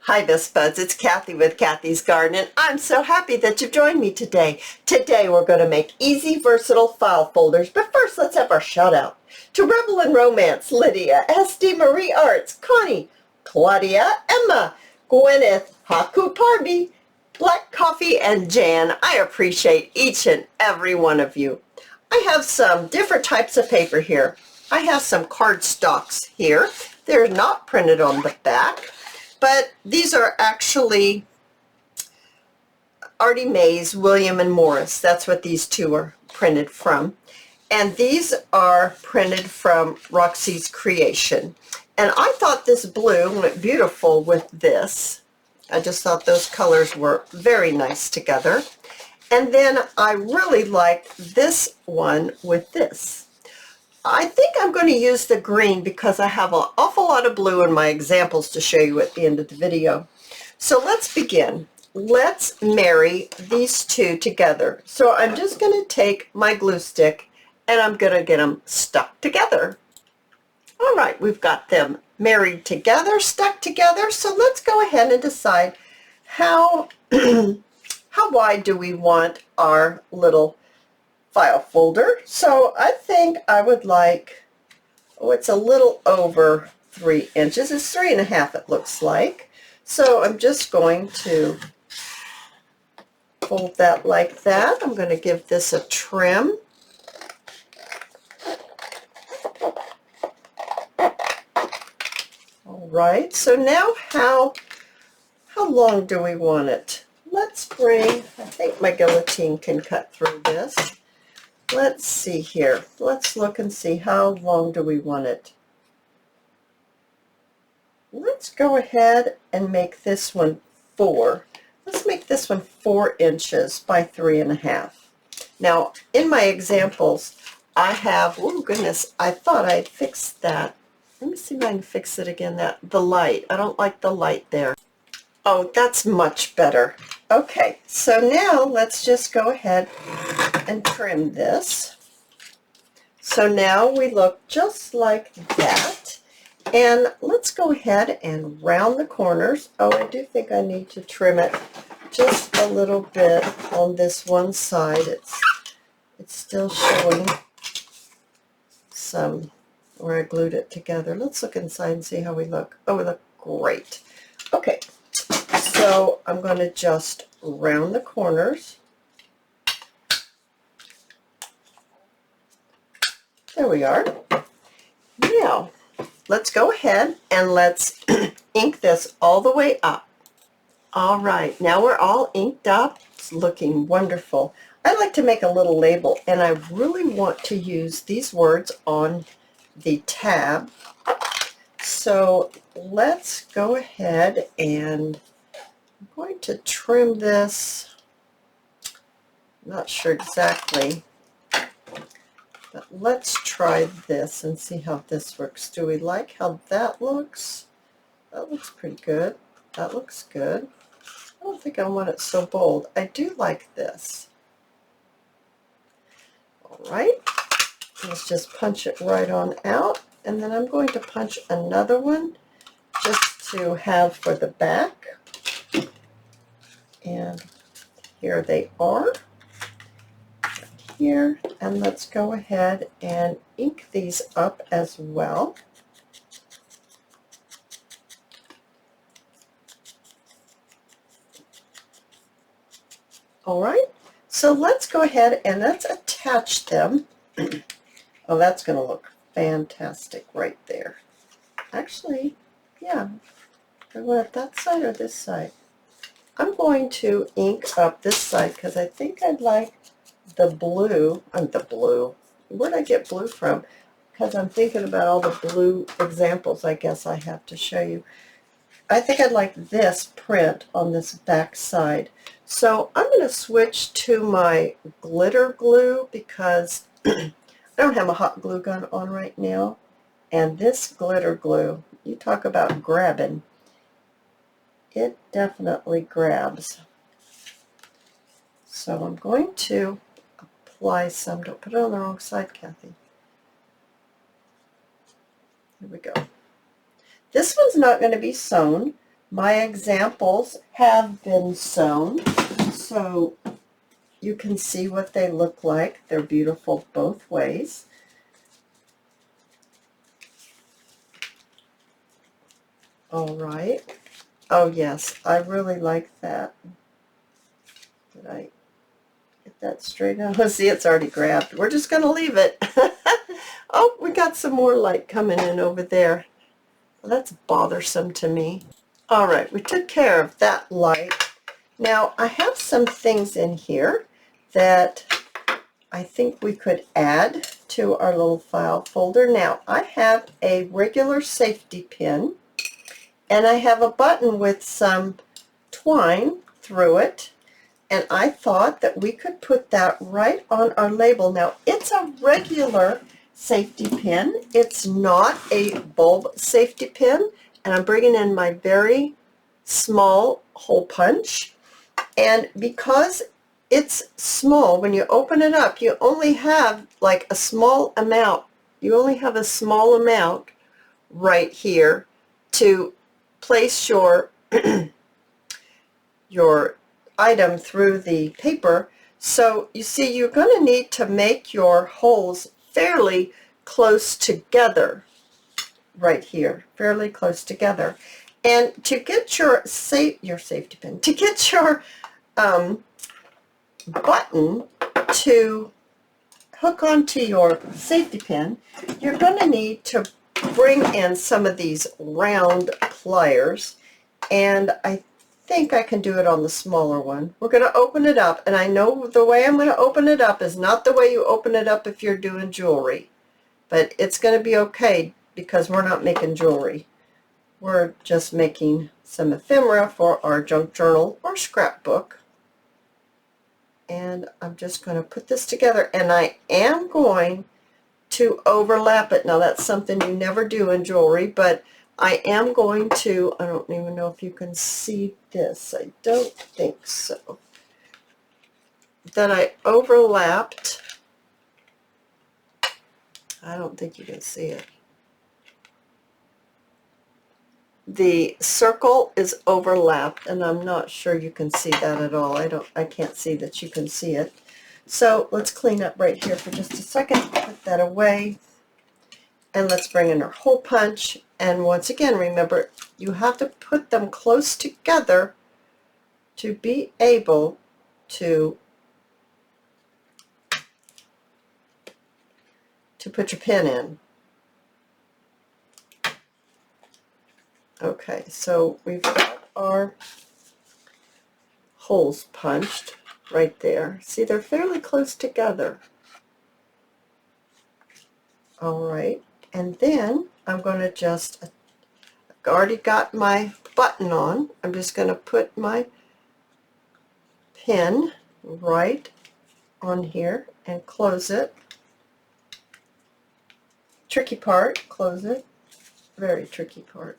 Hi Best Buds, it's Cathy with Cathy's Garden, and I'm so happy that you've joined me today. Today we're going to make easy, versatile file folders, but first let's have our shout out to Rebel in Romance, Lydia, SD Marie Arts, Connie, Claudia, Emma, Gwyneth, Haku Parby, Black Coffee, and Jan. I appreciate each and every one of you. I have some different types of paper here. I have some cardstocks here. They're not printed on the back, but these are actually Artie Mays, William and Morris. That's what these two are printed from. And these are printed from Roxy's Creation. And I thought this blue went beautiful with this. I just thought those colors were very nice together. And then I really liked this one with this. I think I'm going to use the green because I have an awful lot of blue in my examples to show you at the end of the video. So let's begin. Let's marry these two together. So I'm just going to take my glue stick and I'm going to get them stuck together. All right, we've got them married together, stuck together. So let's go ahead and decide how, how wide do we want our little file folder. So I think I would like, oh, it's a little over 3 inches. It's 3.5 it looks like. So I'm just going to fold that like that. I'm going to give this a trim. All right, so now how long do we want it? Let's bring, I think my guillotine can cut through this. Let's see here. Let's look and see how long do we want it. Let's go ahead and make this one 4. Let's make this one 4 inches by 3.5. Now, in my examples, I have, oh goodness, I thought I'd fixed that. Let me see if I can fix it again, the light. I don't like the light there. Oh, that's much better. Okay, so now let's just go ahead and trim this. So now we look just like that. And let's go ahead and round the corners. Oh, I do think I need to trim it just a little bit on this one side. It's still showing some where I glued it together. Let's look inside and see how we look. Oh, we look great. Okay, so I'm going to just round the corners. There we are. Now, let's go ahead and let's ink this all the way up. All right, now we're all inked up. It's looking wonderful. I'd like to make a little label, and I really want to use these words on the tab. So let's go ahead and I'm going to trim this. I'm not sure exactly, but let's try this and see how this works. Do we like how that looks? That looks pretty good. That looks good. I don't think I want it so bold. I do like this. All right. Let's just punch it right on out. And then I'm going to punch another one just to have for the back. And here they are. Here, and let's go ahead and ink these up as well. All right, so let's go ahead and let's attach them. Oh, that's going to look fantastic right there. Actually, yeah, I want that side or this side. I'm going to ink up this side because I think I'd like the blue. Where'd I get blue from? Because I'm thinking about all the blue examples I guess I have to show you. I think I'd like this print on this back side. So I'm going to switch to my glitter glue because I don't have a hot glue gun on right now. And this glitter glue, you talk about grabbing, it definitely grabs. So I'm going to apply some. Don't put it on the wrong side, Cathy. Here we go. This one's not going to be sewn, My examples have been sewn, so you can see what they look like. They're beautiful both ways. All right. Oh, yes, I really like that. Did I get that straight out? Let's see, it's already grabbed. We're just going to leave it. Oh, we got some more light coming in over there. Well, that's bothersome to me. All right, we took care of that light. Now, I have some things in here that I think we could add to our little file folder. Now, I have a regular safety pin, and I have a button with some twine through it, and I thought that we could put that right on our label. Now, it's a regular safety pin. It's not a bulb safety pin, and I'm bringing in my very small hole punch. And because it's small, when you open it up, you only have like a small amount. You only have a small amount right here to place your your item through the paper. So you see, you're going to need to make your holes fairly close together right here, fairly close together. And to get your safety pin, to get your button to hook onto your safety pin, you're going to need to bring in some of these round pliers, and I think I can do it on the smaller one. We're going to open it up, and I know the way I'm going to open it up is not the way you open it up if you're doing jewelry, but it's going to be okay because we're not making jewelry. We're just making some ephemera for our junk journal or scrapbook. And I'm just going to put this together, and I am going to overlap it. Now, that's something you never do in jewelry, but I am going to, I don't even know if you can see this. I don't think so. That I overlapped. I don't think you can see it. The circle is overlapped, and I'm not sure you can see that at all. I can't see that you can see it. So let's clean up right here for just a second, put that away, and let's bring in our hole punch. And once again, remember, you have to put them close together to be able to put your pin in. Okay, so we've got our holes punched right there. See, they're fairly close together. All right, and then I'm going to just, I've already got my button on. I'm just going to put my pin right on here and close it. Tricky part, close it. Very tricky part.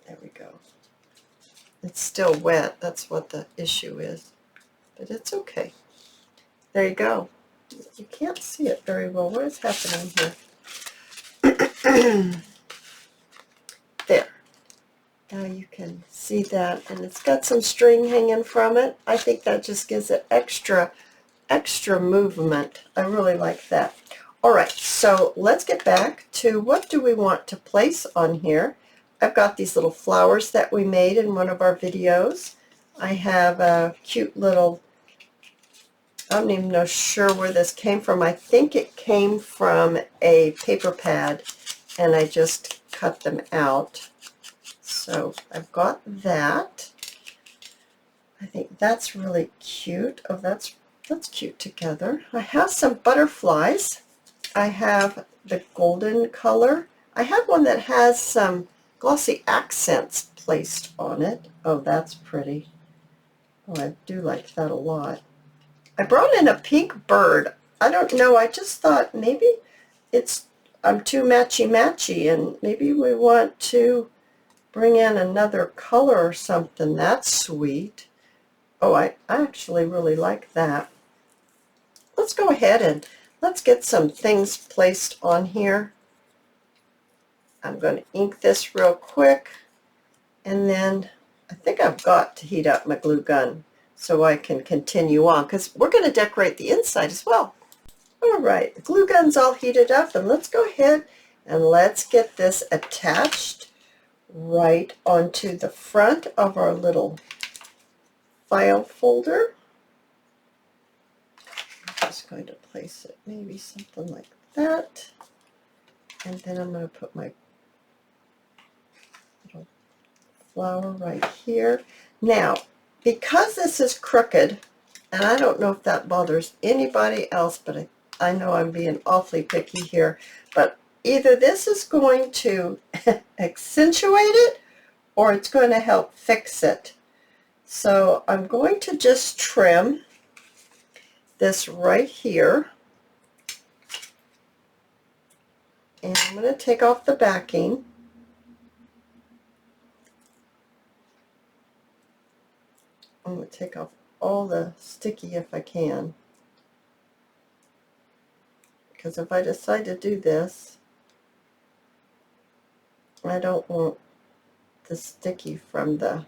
There we go. It's still wet. That's what the issue is. But it's okay. There you go. You can't see it very well. What is happening here? There. Now you can see that. And it's got some string hanging from it. I think that just gives it extra movement. I really like that. All right. So let's get back to what do we want to place on here. I've got these little flowers that we made in one of our videos. I have a cute little, I don't even know sure where this came from. I think it came from a paper pad, and I just cut them out. So I've got that. I think that's really cute. Oh, that's cute together. I have some butterflies. I have the golden color. I have one that has some glossy accents placed on it. Oh, that's pretty. Oh, I do like that a lot. I brought in a pink bird. I don't know, I just thought maybe I'm too matchy-matchy, and maybe we want to bring in another color or something. That's sweet. Oh, I actually really like that. Let's go ahead and let's get some things placed on here. I'm going to ink this real quick, and then I think I've got to heat up my glue gun so I can continue on, because we're going to decorate the inside as well. All right, the glue gun's all heated up, and let's go ahead and let's get this attached right onto the front of our little file folder. I'm just going to place it maybe something like that, and then I'm going to put my little flower right here. Now, because this is crooked, and I don't know if that bothers anybody else, but I know I'm being awfully picky here, but either this is going to accentuate it or it's going to help fix it. So I'm going to just trim this right here, and I'm going to take off the backing. I'm going to take off all the sticky if I can, because if I decide to do this, I don't want the sticky from the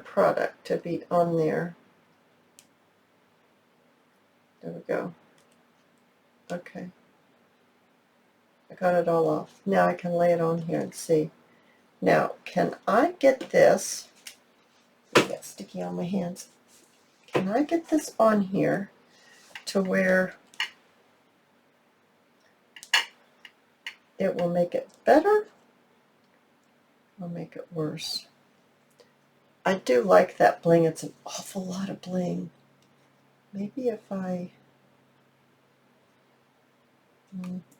product to be on there. There we go. Okay. I got it all off. Now I can lay it on here and see. Now, can I get this? I got sticky on my hands. Can I get this on here to where it will make it better or make it worse? I do like that bling. It's an awful lot of bling. Maybe if I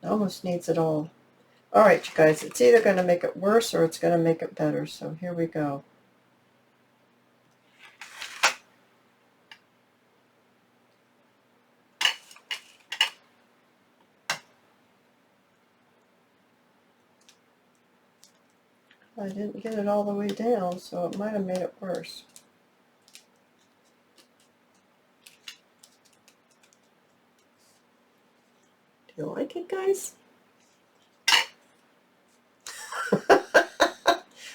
almost needs it all. All right, you guys, it's either going to make it worse or it's going to make it better. So here we go. I didn't get it all the way down, so it might have made it worse. Do you like it, guys?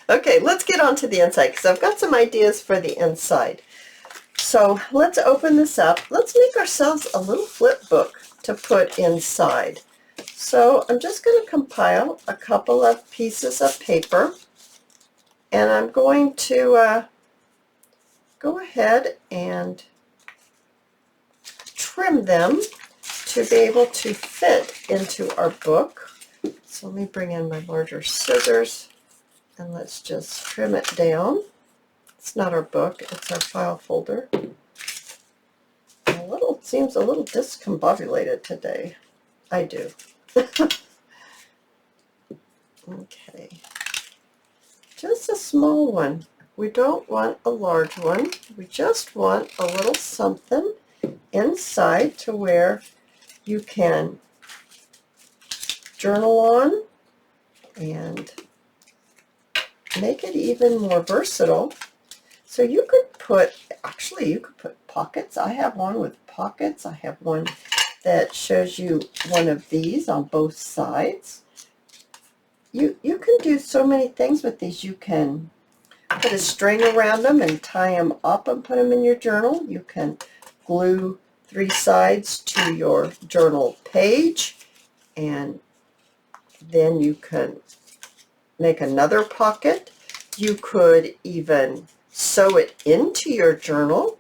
Okay, let's get on to the inside, because I've got some ideas for the inside. So let's open this up. Let's make ourselves a little flip book to put inside. So I'm just going to compile a couple of pieces of paper, and I'm going to go ahead and trim them to be able to fit into our book. So let me bring in my larger scissors, and let's just trim it down. It's not our book, it's our file folder. It seems a little discombobulated today. I do. Okay. Just a small one. We don't want a large one. We just want a little something inside to where you can journal on and make it even more versatile. So you could put, actually you could put pockets. I have one with pockets. I have one that shows you one of these on both sides. You can do so many things with these. You can put a string around them and tie them up and put them in your journal. You can glue 3 sides to your journal page, and then you can make another pocket. You could even sew it into your journal.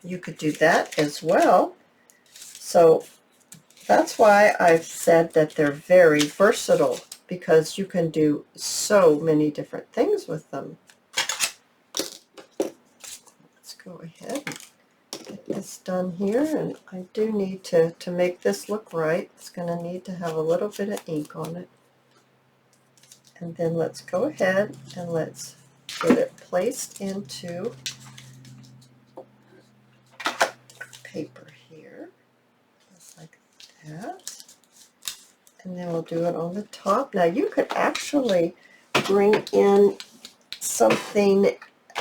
You could do that as well. So that's why I've said that they're very versatile, because you can do so many different things with them. Let's go ahead and get this done here, and I do need to make this look right. It's going to need to have a little bit of ink on it. And then let's go ahead and let's get it placed into paper here, just like that. And then we'll do it on the top. Now you could actually bring in something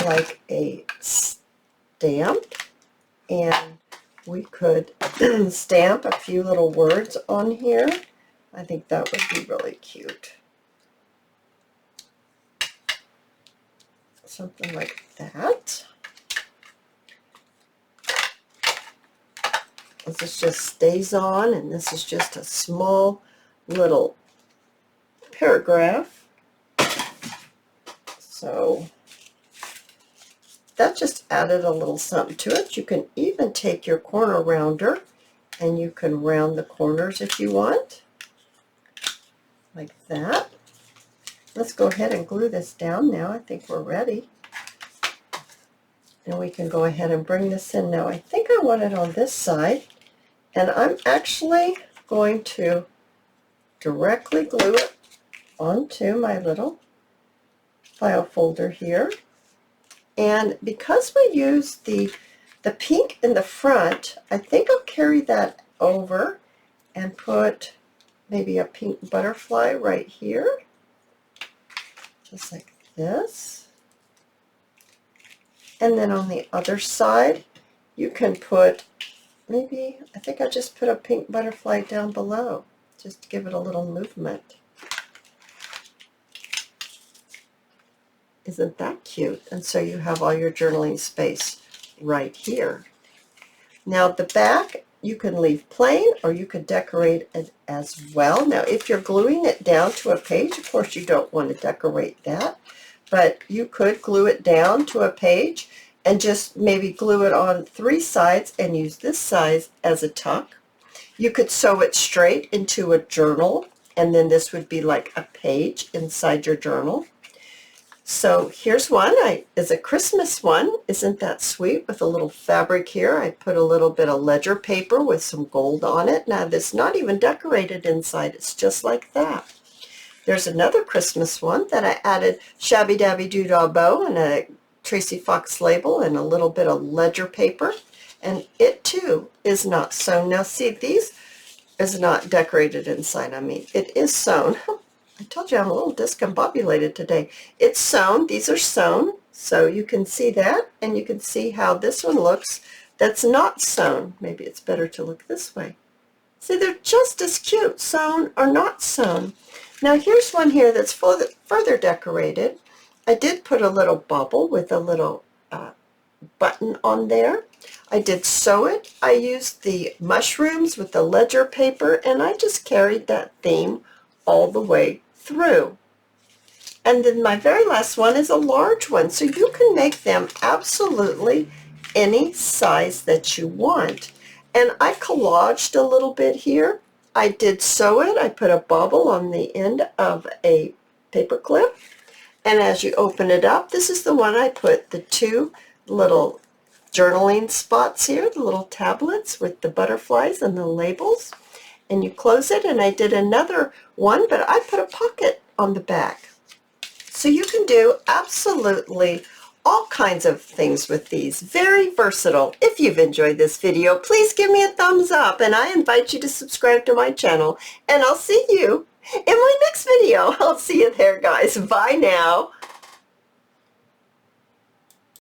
like a stamp and we could stamp a few little words on here. I think that would be really cute. Something like that. This just stays on, and this is just a small little paragraph. So that just added a little something to it. You can even take your corner rounder and you can round the corners if you want, like that. Let's go ahead and glue this down now. I think we're ready. And we can go ahead and bring this in now. I think I want it on this side, and I'm actually going to directly glue it onto my little file folder here. And because we use the pink in the front, I think I'll carry that over and put maybe a pink butterfly right here, just like this. And then on the other side, you can put maybe, I think I just put a pink butterfly down below, just to give it a little movement. Isn't that cute? And so you have all your journaling space right here. Now the back, you can leave plain or you could decorate it as well. Now if you're gluing it down to a page, of course you don't want to decorate that, but you could glue it down to a page and just maybe glue it on 3 sides and use this size as a tuck. You could sew it straight into a journal, and then this would be like a page inside your journal. So here's one. Is a Christmas one. Isn't that sweet? With a little fabric here. I put a little bit of ledger paper with some gold on it. Now this is not even decorated inside. It's just like that. There's another Christmas one that I added Shabby Dabby Doodah bow and a Tracy Fox label and a little bit of ledger paper. And it too is not sewn. Now see, these is not decorated inside. I mean, it is sewn. I told you I'm a little discombobulated today. It's sewn. These are sewn. So you can see that, and you can see how this one looks that's not sewn. Maybe it's better to look this way. See, they're just as cute, sewn or not sewn. Now here's one here that's further decorated. I did put a little bubble with a little button on there. I did sew it. I used the mushrooms with the ledger paper, and I just carried that theme all the way through. And then my very last one is a large one, so you can make them absolutely any size that you want. And I collaged a little bit here. I did sew it. I put a bobble on the end of a paper clip, and as you open it up, this is the one I put the 2 little journaling spots here, the little tablets with the butterflies and the labels. And you close it, and I did another one, but I put a pocket on the back. So you can do absolutely all kinds of things with these. Very versatile. If you've enjoyed this video, please give me a thumbs up, and I invite you to subscribe to my channel, and I'll see you in my next video. I'll see you there, guys. Bye now.